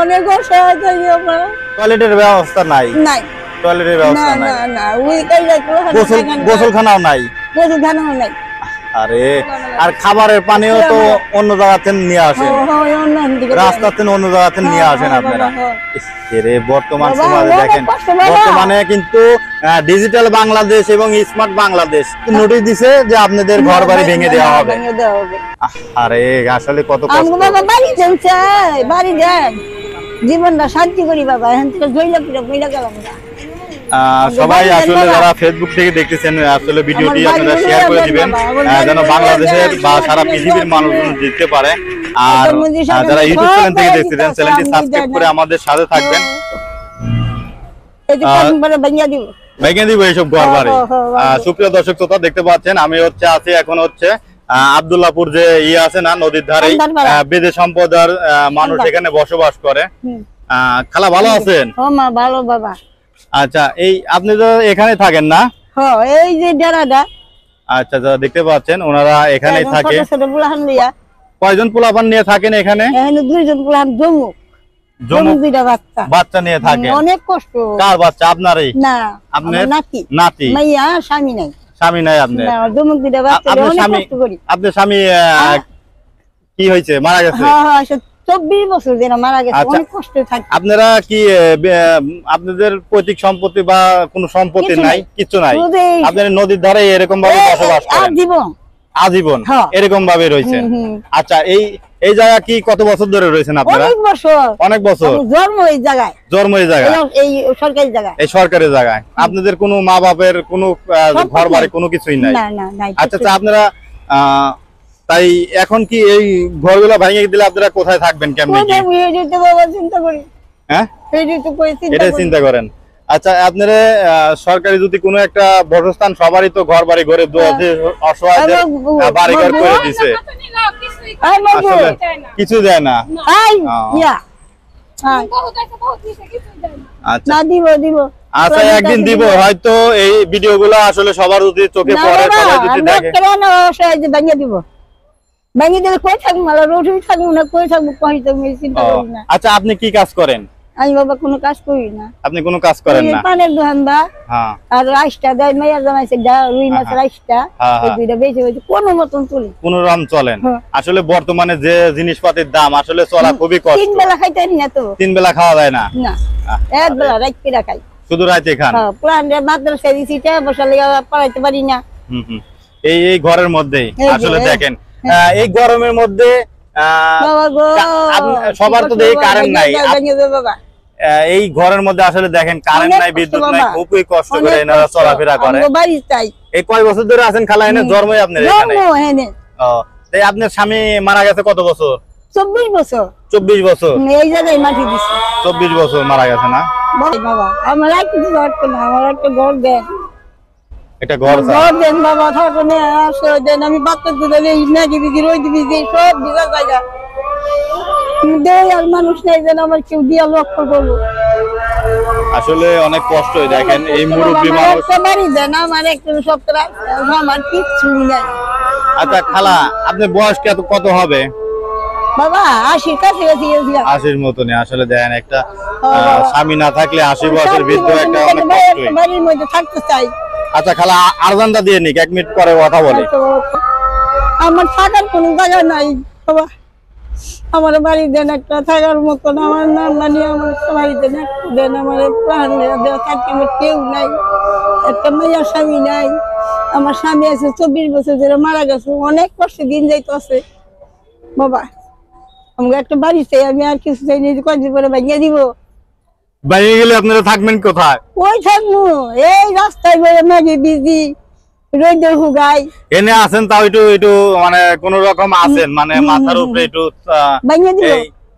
অনেক অসহায় থাকি আমরা। টয়লেটের ব্যবস্থা নাই? নাই, টয়লেটের না ব্যবস্থা নাই, না না, ওই কাজে গোসলখানাও নাই। গোসলখানাও নাই। আরে আর খাবারের পানিও তো অন্য জায়গা থেকে নিয়ে আসেন, রাস্তা থেকে অন্য জায়গা থেকে নিয়ে আসেন আপনারা। এরে বর্তমান সমাজে দেখেন, বর্তমানে কিন্তু ডিজিটাল বাংলাদেশ এবং স্মার্ট বাংলাদেশ নোটিশ দিছে যে আপনাদের ঘর বাড়ি ভেঙে দেওয়া হবে। আরে আসলে কত কষ্ট। বাড়ি দেন চাই, বাড়ি দেন, জীবনটা শান্তি করি বাবা। এখান থেকে জইলা পুরো বইলা গেলাম না। সবাই আসলে যারা ফেসবুক থেকে দেখতেছেন আসলে ভিডিওটি আপনারা শেয়ার করে দিবেন যেন বাংলাদেশের বা সারা পৃথিবীর মানুষজন দেখতে পারে। আর যারা ইউটিউব চ্যানেল থেকে দেখতেছেন চ্যানেলটি সাবস্ক্রাইব করে আমাদের সাথে থাকবেন। ভেঙে দিব এইসব ঘর বাড়ি। সুপ্রিয় দর্শক শ্রোতা দেখতে পাচ্ছেন আমি আছি এখন আব্দুল্লাহপুর যে আছে না নদীর ধারে, বেদে সম্প্রদায়ের মানুষ এখানে বসবাস করে। খালা ভালো আছেন? ভালো বাবা। আচ্ছা, এই আপনি তো এখানে থাকেন না? এই যে ডেরাটা। আচ্ছা, যারা দেখতে পাচ্ছেন ওনারা এখানেই থাকে। কয়জন পোলাপান নিয়ে থাকেন এখানে? দুইজন পোলাপান, দুইটা বাচ্চা। বাচ্চা নিয়ে থাকেন? অনেক কষ্ট। কার বাচ্চা? আপনারই? না, আপনার নাতি। নাতি? মাইয়া, স্বামী নাই। স্বামী নাই আপনার? না, দুইটা বাচ্চা। আপনার স্বামী কি হয়েছে, মারা গেছে? 24 বছর ধরে মারা গেছে। অনেক কষ্ট থাকে। আপনারা কি আপনাদের পৈতৃক সম্পত্তি বা কোনো সম্পত্তি নাই? কিছু নাই? আপনারা নদীর ধারে এরকম ভাবে বসবাস করেন? আজীবন এরকম ভাবে রয়েছেন? আচ্ছা, এই জায়গা কি কত বছর ধরে রয়েছেন আপনারা? অনেক বছর। অনেক বছর। জন্ম এই জায়গায়। জন্ম এই জায়গায়? এই সরকারি জায়গায়। এই সরকারি জায়গায়। আপনাদের কোনো মা বাপের কোনো ঘর বাড়ি কোনো কিছুই নাই? না না নাই। আচ্ছা, আপনারা তাই এখন কি এই ঘরগুলো ভেঙে দিলে আপনারা কোথায় থাকবেন, কেমনে কি? চিন্তা করি। হ্যাঁ, এটাই চিন্তা করেন। আচ্ছা, আপনারা সরকারি যদি কোনো একটা বাসস্থান, সবারই তো ঘর বাড়ি ঘরে অসহায়দের বাড়ি ঘর করে দিছে, আসলে কিছু দেয় না। আচ্ছা, একদিন দিব হয়তো। এই ভিডিওগুলো আসলে সবার যদি চোখে পড়ে, সবাই যদি দেখে। আচ্ছা, আপনি কি কাজ করেন? আমি বাবা কোনো কাজ করি না। আপনি কোনো কাজ করেন না? পানের দোকান বা আর রাইসটা দেয়, মাইয়া জামাইছে রুই মাছ রাইসটা, এই দুইটা বেশি বেশি কোনো মতন চলে, কোনো রকম চলেন। আসলে বর্তমানে যে জিনিসপাতির দাম, আসলে চলা খুবই কষ্ট। 3 বেলা খাইতে না তো? 3 বেলা খাওয়া যায় না? না, এক বেলা রাইতে খাই। শুধু রাইতে খান? প্লান মাদ্রাসা দিছি, টাকা পয়সা লাগা পড়াইতে পারি না। এই ঘরের মধ্যেই আসলে দেখেন, এই গরমের মধ্যে সবার তো দেখি কারেন্ট নাই। এই ঘরের মধ্যে আসলে দেখেন কারেন্ট নাই, বিদ্যুৎ নাই, খুবই কষ্ট করে এনারা চলাফেরা করে। এই কয় বছর ধরে আছেন খালা এনে? জন্মই আপনার এখানে? তাই আপনার স্বামী মারা গেছে কত বছর? 24 বছর। 24 বছর? এই জায়গায় মাটি দিছে। 24 বছর মারা গেছে না? বাবা আমার কিছু করতে না, আমার একটা ঘর দেন। একটা ঘর দেন বাবা, থাকুন আশ্রয় দেন। আমি বাচ্চা দুধে নাকি দিদি রই দিবি যে সব ভিজা জায়গা দেয়, আর মানুষ নেই যেন আমার কেউ দিয়া লক্ষ্য করবো। আসলে অনেক কষ্ট হয়। দেখেন এই মুরব্বী মানুষ। বাড়ি দেন আমার একটু সপ্তাহ, আমার কিচ্ছুই নাই। আচ্ছা খালা, আপনার বয়স কত হবে? বাবা 80 কাছে গেছি। 80-র মতনই। আসলে দেখেন একটা স্বামী না থাকলে 80 বছর বৃদ্ধ একটা অনেক কষ্ট। বাড়ির মধ্যে থাকতে চাই। আচ্ছা খালা, আরজানটা দিয়ে নিক, 1 মিনিট পরে কথা বলি। আমার থাকার কোনো জায়গা নাই বাবা, আমার বাড়ি দেন একটা থাকার মতন। আমার নাম নানি আমার বাড়ি দেন, একটা দেন। আমার প্রাণ থাকতে আমার কেউ নাই, একটা মেয়ের স্বামী নাই। আমার স্বামী আছে 24 বছর ধরে মারা গেছে। অনেক কষ্ট দিন যাইতে আছে বাবা। আমাকে একটা বাড়ি চাই, আমি আর কিছু চাই না। কদিন পরে ভাঙিয়ে দিব। বাইরে গেলে আপনারা থাকবেন কোথায়? ওই থাকবো এই রাস্তায় বেড়ে নাকি বিজি রোদের হুগাই। এনে আছেন তাও একটু মানে কোন রকম আছেন, মানে মাথার উপরে একটু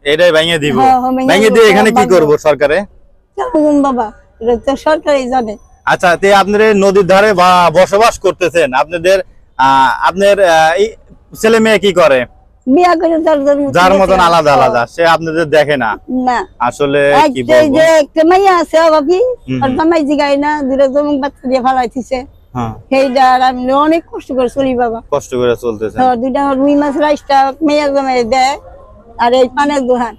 এটাই ভাঙিয়ে দিব। ভাঙিয়ে দিয়ে এখানে কি করবো সরকারে? বাবা এটা তো সরকারই জানে। আচ্ছা, তে আপনারা নদীর ধারে বসবাস করতেছেন, আপনাদের আপনার ছেলে মেয়ে কি করে? বিয়া করে যার মতন আলাদা আলাদা, সে আপনাদের দেখে না? না, আসলে কি বলবো, একটা মাইয়া আছে বাপি, আর জামাই জিগাই না, দুটো জমক বাচ্চা দিয়ে ফালাইতেছে। আমি অনেক কষ্ট করে চলি বাবা, কষ্ট করে চলতেছে। দুইটা রুই মাছ রাইসটা মেয়ের জামাই দেয়, আর এই পানের দোকান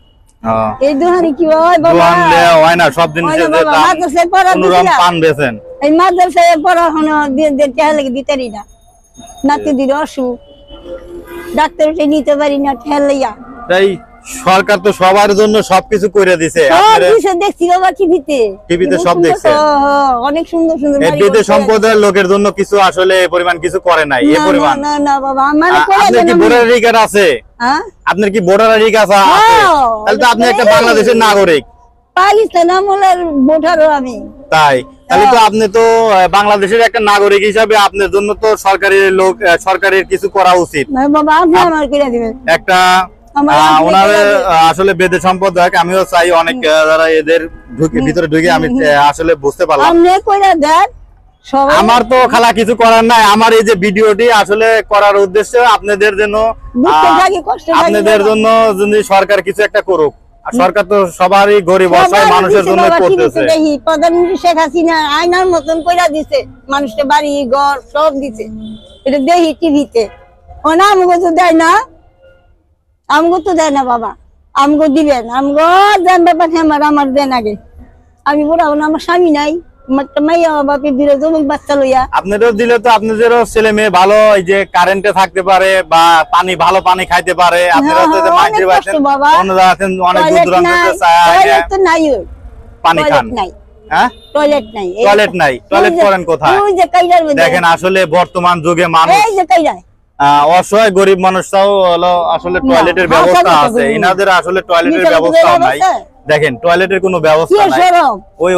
এই দোহানি কি হয় বাবা? দোয়ান দেয়া হয় না, সব জিনিসের যে দাম মাদ্রাসায় পড়া কোন রকম পান বেচেন। এই মাদ্রাসায় পড়াশোনা দিয়ে টেহা লেগে দিতেরি না, নাতি দিদি অসুখ, ডাক্তার উঠে নিতে পারি না টেহা লইয়া। তাই সরকার তো সবার জন্য সবকিছু করে দিছে। দেখছি বাবা টিভিতে সব দেখছে, অনেক সুন্দর সুন্দর। বিদেশ সম্প্রদায়ের লোকের জন্য কিছু আসলে পরিমাণ কিছু করে নাই। এই পরিমাণ না না বাবা, আমার আপনার কি ভোটার আইডি কার্ড আছে? আপনার কি ভোটার আইডি কার্ড আছে? তাহলে তো আপনি একটা বাংলাদেশের নাগরিক। পাকিস্তান আমলের ভোটারও আমি। তাই তাহলে তো আপনি তো বাংলাদেশের একটা নাগরিক হিসাবে আপনার জন্য তো সরকারের কিছু করা উচিত। বাবা আপনি আমার করে দিবেন একটা ওনার আসলে বেদে সম্প্রদায়, আমিও চাই অনেক যারা এদের ভিতরে ঢুকে আমি আসলে বুঝতে পারলাম। আমার তো খালা কিছু করার নাই। আমার এই যে ভিডিওটি আসলে করার উদ্দেশ্য আপনাদের জন্য, আপনাদের জন্য যদি সরকার কিছু একটা করুক। সরকার তো সবারই গরিব অসহায় মানুষের জন্য করতেছে। প্রধানমন্ত্রী শেখ হাসিনা আয়নার মতন কইরা দিছে, মানুষকে বাড়ি ঘর সব দিছে, এটা দেখি টিভিতে। ওনা আমগো তো দেয় না, আমগো তো দেয় না বাবা, আমগো দিবেন, আমগো দেন ব্যাপার আমার দেন আগে। আমি বড় আমার স্বামী নাই, আপনাদেরও দিলে তো আপনাদেরও ছেলে মেয়ে ভালো এই যে কারেন্টে থাকতে পারে বা পানি ভালো পানি খাইতে পারে। আপনারা তো মাইন্ডে বাসেন অন্য জায়গায় অনেক দূর দূরান্তে পানি খান। হ্যাঁ টয়লেট নাই, টয়লেট নাই, টয়লেট করেন কোথায়? দেখেন আসলে বর্তমান যুগে মানুষ অসহায় গরিব মানুষরাও হলো আসলে টয়লেটের ব্যবস্থা আছে, এনাদের আসলে টয়লেটের ব্যবস্থা নাই। দেখেন টয়লেটের কোনো ব্যবস্থা নাই,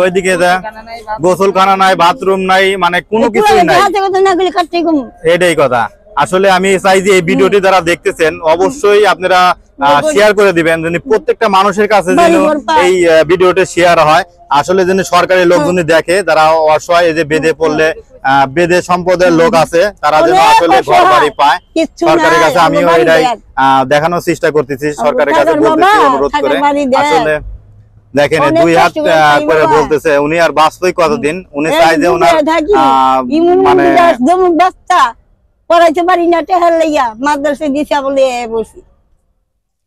ওইদিকে গোসলখানা নাই, বাথরুম নাই, মানে কোনো কিছুই নাই। এটাই কথা। আসলে আমি চাই যে এই ভিডিওটি যারা দেখতেছেন অবশ্যই আপনারা শেয়ার করে দিবেন, যেন প্রত্যেকটা মানুষের কাছে যেন এই ভিডিওটি শেয়ার হয়। আসলে যেন সরকারি লোকজন দেখে, যারা অসহায় এই যে বেদে পড়লে বেদে সম্প্রদায়ের লোক আছে, তারা যেন আসলে ঘর বাড়ি পায়। সরকারের কাছে আমিও এটাই দেখানোর চেষ্টা করতেছি, সরকারের কাছে বলতেছি অনুরোধ করে। আসলে দেখেন 2 হাত করে বলতেছে, উনি আর বাঁচতই কতদিন। উনি চাই যে ওনার মানে পড়াইতে পারি না টেহা লইয়া মাদ্রাসায় দিশা বলে বসি।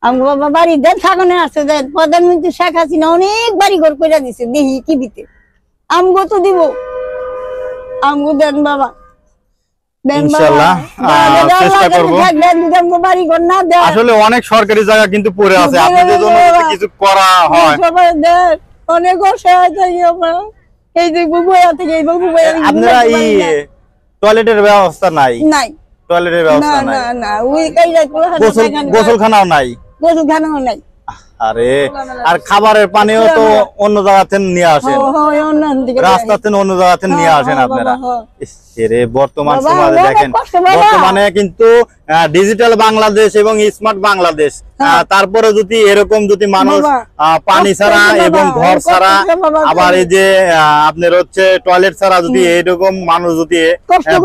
আমি বাবা বাড়ি দেন থাকনে আছে, দেন প্রধানমন্ত্রী শেখ হাসিনা অনেক বাড়ি ঘর করে দিছে, দেখি টিভিতে। আমগো তো দিব, আমগো দেন বাবা, ইনশাআল্লাহ চেষ্টা করব। আসলে অনেক সরকারি জায়গা কিন্তু পড়ে আছে, আপনাদের জন্য যদি কিছু করা হয়। অনেক অসহায় থাকি আমরা, এই যে আপনারা এই টয়লেটের ব্যবস্থা নাই? নাই টয়লেটের ব্যবস্থা নাই, না ওই গোসলখানাও নাই, গোসলখানাও নাই। আরে আর খাবারের পানিও তো অন্য জায়গা থেকে নিয়ে আসেন, রাস্তা থেকে অন্য জায়গা থেকে নিয়ে আসেন আপনারা। বর্তমান সমাজে দেখেন, বর্তমানে কিন্তু ডিজিটাল বাংলাদেশ এবং স্মার্ট বাংলাদেশ, তারপরে যদি এরকম যদি মানুষ পানি ছাড়া এবং ঘর ছাড়া, আবার এই যে আপনার হচ্ছে টয়লেট ছাড়া যদি এরকম মানুষ যদি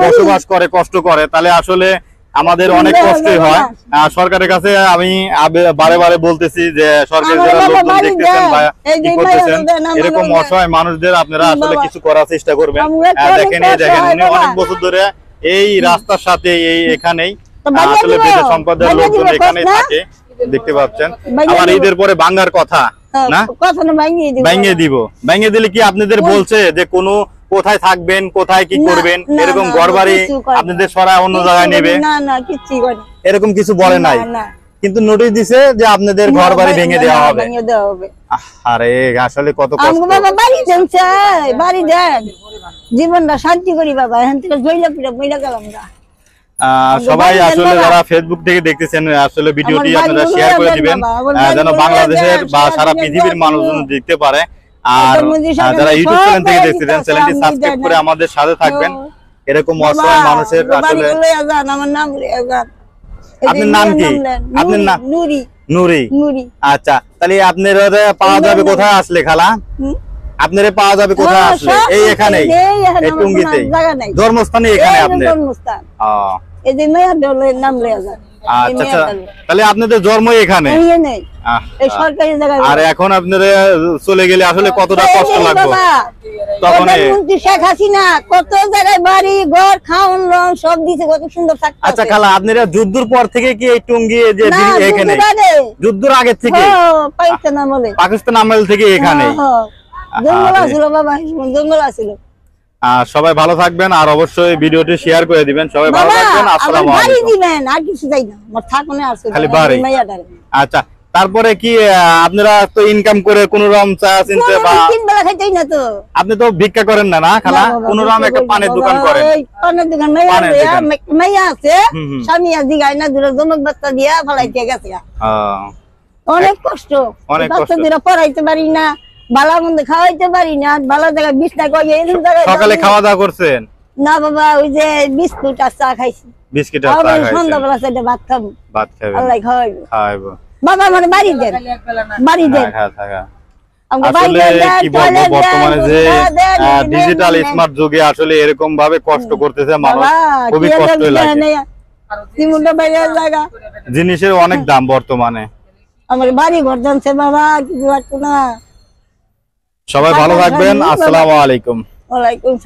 বসবাস করে, কষ্ট করে, তাহলে আসলে আমাদের অনেক কষ্টই হয়। সরকারের কাছে আমি বারে বারে বলতেছি যে সরকারের যারা লোকজন দেখতেছেন বা কি করতেছেন, এরকম অসহায় মানুষদের আপনারা আসলে কিছু করার চেষ্টা করবেন। দেখেন এই দেখেন উনি অনেক বছর ধরে এই রাস্তার সাথে এখানেই আসলে বেদে সম্প্রদায়ের লোকজন এখানেই থাকে, দেখতে পাচ্ছেন। আবার ঈদের পরে ভাঙার কথা না, ভাঙিয়ে দিব। ভাঙিয়ে দিলে কি আপনাদের বলছে যে কোনো কোথায় থাকবেন, কোথায় কি করবেন, এরকম ঘরবাড়ি আপনাদের সরায় অন্য জায়গায় নেবে, এরকম কিছু বলে নাই, কিন্তু নোটিশ দিছে যে আপনাদের ঘরবাড়ি ভেঙে দেওয়া হবে। আরে আসলে কত কষ্ট। বাড়ি দেন, জীবনটা শান্তি করি বাবা, এখান থেকে জইলা পিড়া বইলা গেলাম না। সবাই আসলে যারা ফেসবুক থেকে দেখতেছেন আসলে ভিডিওটি আপনারা শেয়ার করে দিবেন, যেন বাংলাদেশের বা সারা পৃথিবীর মানুষজন দেখতে পারে। আর যারা ইউটিউব চ্যানেল থেকে দেখতেছেন, চ্যানেলটি সাবস্ক্রাইব করে আমাদের সাথে থাকবেন। এরকম অসহায় মানুষের আসলে। আপনার নাম কি? আপনার নাম নুরি। আচ্ছা, তাহলে আপনার পাওয়া যাবে কোথায় আসলে খালা? আপনার পাওয়া যাবে কোথায় আসলে? এই এখানেই, এই টুঙ্গিতেই জন্মস্থানে এখানে আপনার। এই যে নাম লেয়া যান। আচ্ছা আচ্ছা, তাহলে আপনাদের জন্মই এখানে? এই নেই আহ, এই সরকারি জায়গায়। আর এখন আপনারা চলে গেলে আসলে কতটা কষ্ট লাগবে তখন? প্রধানমন্ত্রী শেখ হাসিনা কত জায়গায় বাড়ি ঘর খাওন লন সব দিছে, কত সুন্দর থাকতে। আচ্ছা খালা, আপনারা যুদ্ধের পর থেকে কি এই টুঙ্গি যে এখানে? যুদ্ধের আগে থেকে? পাইছে না বলে পাকিস্তান আমল থেকে এখানে? জঙ্গল আছিল বাবা, জঙ্গল আছিল। সবাই ভালো থাকবেন, আর অবশ্যই ভিডিওটি শেয়ার করে দিবেন। সবাই ভালো থাকবেন, আসসালামু বাড়ি আলাইকুম। দিবেন, আর কিছু চাই না, আমার থাকুনে আছে খালি বাড়ি? আচ্ছা, তারপরে কি আপনারা তো ইনকাম করে কোন রকম চা চিনতে বা তিন বেলা খাইতেই না তো। আপনি তো ভিক্ষা করেন না না খালা? কোন রকম একটা পানের দোকান করেন? পানের দোকান মাইয়া আছে, স্বামী আর দিগাই না, দুটো জমক বাচ্চা দিয়া ফলাইতে গেছে। অনেক কষ্ট, অনেক কষ্ট। বাচ্চাদের পড়াইতে পারি না, বালা মন্দ খাওয়াইতে পারি না, বালা জায়গায় বিছনা কই এরকম জায়গায়। সকালে খাওয়া দাওয়া করছেন? না বাবা, ওই যে বিস্কুট আর চা খাইছি। বিস্কিট আর চা খাইছেন? সন্ধ্যাবেলা সেটা ভাত খাবো। ভাত খাবেন? আল্লাহ খাওয়াইবো। খাওয়াইবো। বাবা মানে বাড়ি দেন, বাড়ি দেন। আসলে কি বলবো, বর্তমানে যে ডিজিটাল স্মার্ট যুগে আসলে এরকম ভাবে কষ্ট করতেছে মানুষ, খুবই কষ্ট লাগে। জিনিসের অনেক দাম বর্তমানে। আমার বাড়ি ঘর জানছে বাবা, কিছু লাগতো না। সবাই ভালো থাকবেন, আসসালামু আলাইকুম। ওয়ালাইকুম